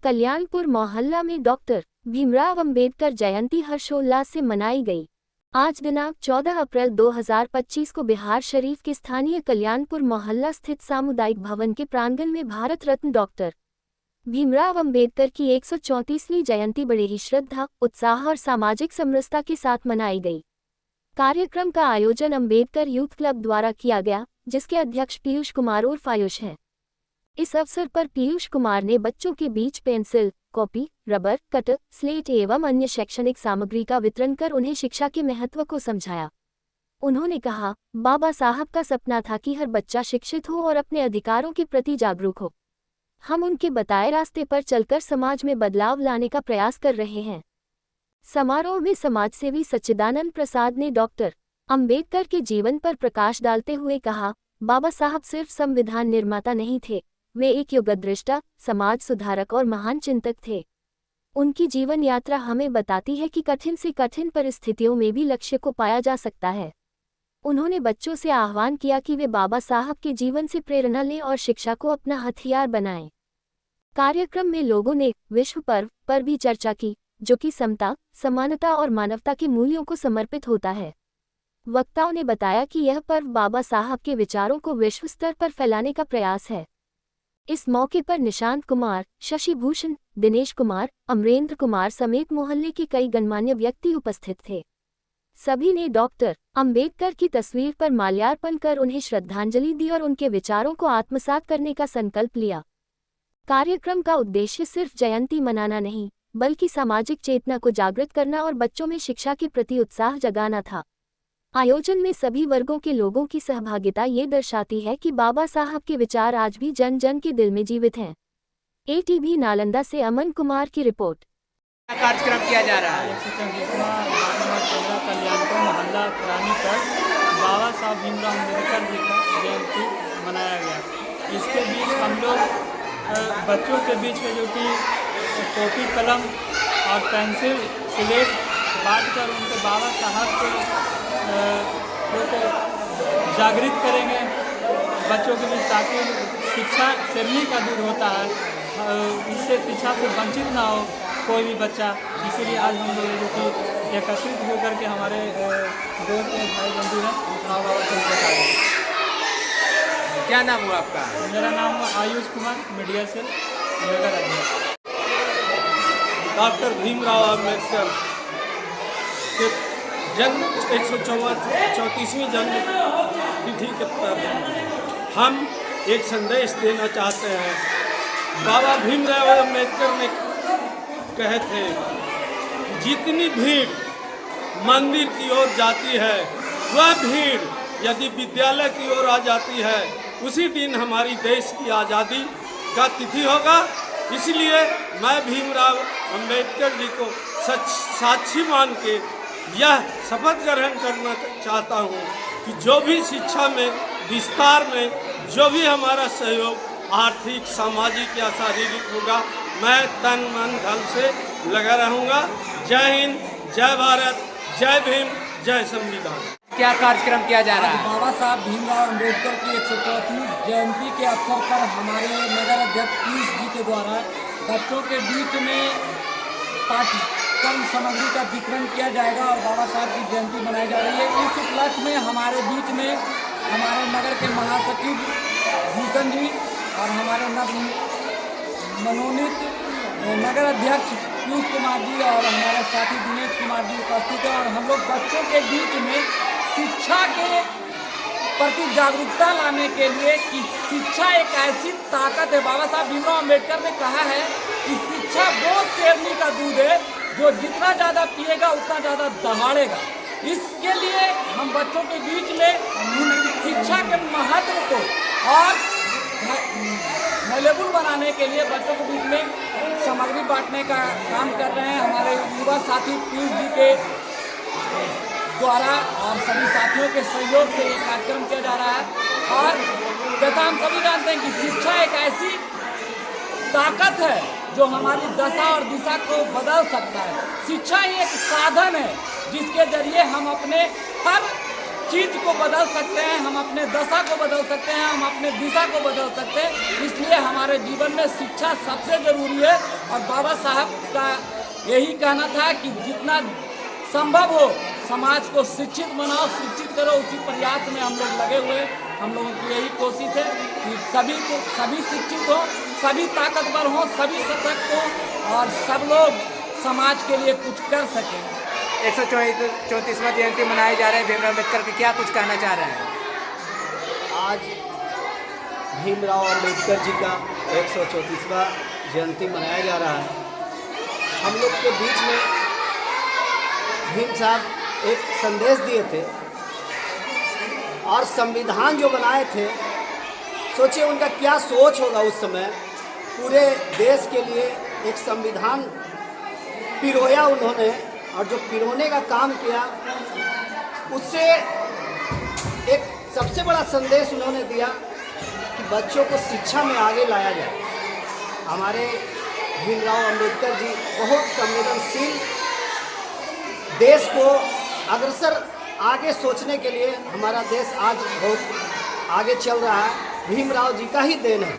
कल्याणपुर मोहल्ला में डॉक्टर भीमराव अंबेडकर जयंती हर्षोल्लास से मनाई गई। आज दिनांक 14 अप्रैल 2025 को बिहार शरीफ के स्थानीय कल्याणपुर मोहल्ला स्थित सामुदायिक भवन के प्रांगण में भारत रत्न डॉक्टर भीमराव अंबेडकर की 134वीं जयंती बड़े ही श्रद्धा, उत्साह और सामाजिक समरसता के साथ मनाई गई। कार्यक्रम का आयोजन अंबेडकर यूथ क्लब द्वारा किया गया, जिसके अध्यक्ष पीयूष कुमार उर्फ आयुष हैं। इस अवसर पर पीयूष कुमार ने बच्चों के बीच pencil, copy, rubber, cutter, slate एवं अन्य शैक्षणिक सामग्री का वितरण कर उन्हें शिक्षा के महत्व को समझाया। उन्होंने कहा, बाबा साहब का सपना था कि हर बच्चा शिक्षित हो और अपने अधिकारों के प्रति जागरूक हो। हम उनके बताए रास्ते पर चलकर समाज में बदलाव लाने का प्रयास कर रहे हैं। समारोह में समाजसेवी सच्चिदानंद प्रसाद ने डॉक्टर अंबेडकर के जीवन पर प्रकाश डालते हुए कहा, बाबा साहब सिर्फ संविधान निर्माता नहीं थे, वे एक युगदृष्टा, समाज सुधारक और महान चिंतक थे। उनकी जीवन यात्रा हमें बताती है कि कठिन से कठिन परिस्थितियों में भी लक्ष्य को पाया जा सकता है। उन्होंने बच्चों से आह्वान किया कि वे बाबा साहब के जीवन से प्रेरणा लें और शिक्षा को अपना हथियार बनाएं। कार्यक्रम में लोगों ने विश्व पर्व पर भी चर्चा की, जो कि समता, समानता और मानवता के मूल्यों को समर्पित होता है। वक्ताओं ने बताया कि यह पर्व बाबा साहब के विचारों को विश्व स्तर पर फैलाने का प्रयास है। इस मौके पर निशांत कुमार, शशि भूषण, दिनेश कुमार, अमरेंद्र कुमार समेत मोहल्ले के कई गणमान्य व्यक्ति उपस्थित थे। सभी ने डॉक्टर अंबेडकर की तस्वीर पर माल्यार्पण कर उन्हें श्रद्धांजलि दी और उनके विचारों को आत्मसात करने का संकल्प लिया। कार्यक्रम का उद्देश्य सिर्फ जयंती मनाना नहीं, बल्कि सामाजिक चेतना को जागृत करना और बच्चों में शिक्षा के प्रति उत्साह जगाना था। आयोजन में सभी वर्गों के लोगों की सहभागिता ये दर्शाती है कि बाबा साहब के विचार आज भी जन जन के दिल में जीवित हैं। ATV नालंदा से अमन कुमार की रिपोर्ट। क्या कार्यक्रम किया जा रहा है? कल्याणपुर मोहल्ला पुरानी पर बाबा साहब भीमराव अम्बेडकर जी का जयंती मनाया गया। इसके बीच हम लोग बच्चों के बीच में जो कि कॉपी, कलम और पेंसिल, स्लेट बांटकर उनके बाबा साहब को जागृत करेंगे बच्चों के बीच, ताकि शिक्षा सिरनी का दूर होता है, इससे शिक्षा से वंचित ना हो कोई भी बच्चा। इसीलिए आज हम लोग जो कि एकत्रित होकर के हमारे दोस्त भाई बंधु हैं बाबा को बता रहे। क्या नाम हुआ आपका? मेरा नाम आयुष कुमार, मीडिया से नगर अध्यक्ष। डॉक्टर भीमराव अम्बेडकर के जन्म 134वीं जन्म तिथि के पर हम एक संदेश देना चाहते हैं। बाबा भीमराव अम्बेडकर ने कहे थे, जितनी भीड़ मंदिर की ओर जाती है, वह भीड़ यदि विद्यालय की ओर आ जाती है, उसी दिन हमारी देश की आज़ादी का तिथि होगा। इसलिए मैं भीमराव अंबेडकर जी को साक्षी मान के यह शपथ ग्रहण करना चाहता हूँ कि जो भी शिक्षा में विस्तार में जो भी हमारा सहयोग आर्थिक, सामाजिक या शारीरिक होगा, मैं तन मन धन से लगा रहूँगा। जय हिंद, जय भारत, जय भीम, जय संविधान। क्या कार्यक्रम किया जा रहा है? बाबा साहब भीमराव अम्बेडकर की 134वीं जयंती के अवसर पर हमारे नगर अध्यक्ष पीयूष जी के द्वारा बच्चों के बीच में पाठ्यक्रम सामग्री का वितरण किया जाएगा और बाबा साहब की जयंती मनाई जा रही है। इस उपलक्ष्य में हमारे बीच में हमारे नगर के महासचिव भूषण जी और हमारे मनोनीत नगर अध्यक्ष पीयूष कुमार जी और हमारे साथी दिनेश कुमार जी उपस्थित हैं। और हम लोग बच्चों के बीच में शिक्षा के प्रति जागरूकता लाने के लिए कि शिक्षा एक ऐसी ताकत है। बाबा साहब भीमराव अम्बेडकर ने कहा है कि शिक्षा वो शेरनी का दूध है, जो जितना ज़्यादा पिएगा उतना ज़्यादा दहाड़ेगा। इसके लिए हम बच्चों के बीच में शिक्षा के महत्व को और अवेलेबल बनाने के लिए बच्चों के बीच में सामग्री बांटने का काम कर रहे हैं। हमारे युवा साथी पीयूष जी के द्वारा और सभी साथियों के सहयोग से ये कार्यक्रम किया जा रहा है। और जैसा हम सभी जानते हैं कि शिक्षा एक ऐसी ताकत है जो हमारी दशा और दिशा को बदल सकता है। शिक्षा ही एक साधन है जिसके जरिए हम अपने हर चीज़ को बदल सकते हैं, हम अपने दशा को बदल सकते हैं, हम अपने दिशा को बदल सकते हैं। इसलिए हमारे जीवन में शिक्षा सबसे ज़रूरी है। और बाबा साहब का यही कहना था कि जितना संभव हो समाज को शिक्षित बनाओ, शिक्षित करो। उसी प्रयास में हम लोग लगे हुए हैं। हम लोगों की यही कोशिश है कि सभी शिक्षित हो, सभी ताकतवर हों, सभी सशक्त हों और सब लोग समाज के लिए कुछ कर सकें। 134वां जयंती मनाई जा रही है भीमराव अम्बेडकर की, क्या कुछ कहना चाह रहे हैं? आज भीमराव अम्बेडकर जी का 134वां जयंती मनाया जा रहा है। हम लोग के बीच में भीम साहब एक संदेश दिए थे और संविधान जो बनाए थे, सोचिए उनका क्या सोच होगा उस समय। पूरे देश के लिए एक संविधान पिरोया उन्होंने, और जो पिरोने का काम किया उससे एक सबसे बड़ा संदेश उन्होंने दिया कि बच्चों को शिक्षा में आगे लाया जाए। हमारे भीमराव अम्बेडकर जी बहुत संवेदनशील, देश को अग्रसर आगे सोचने के लिए हमारा देश आज बहुत आगे चल रहा है। भीमराव जी का ही देन है।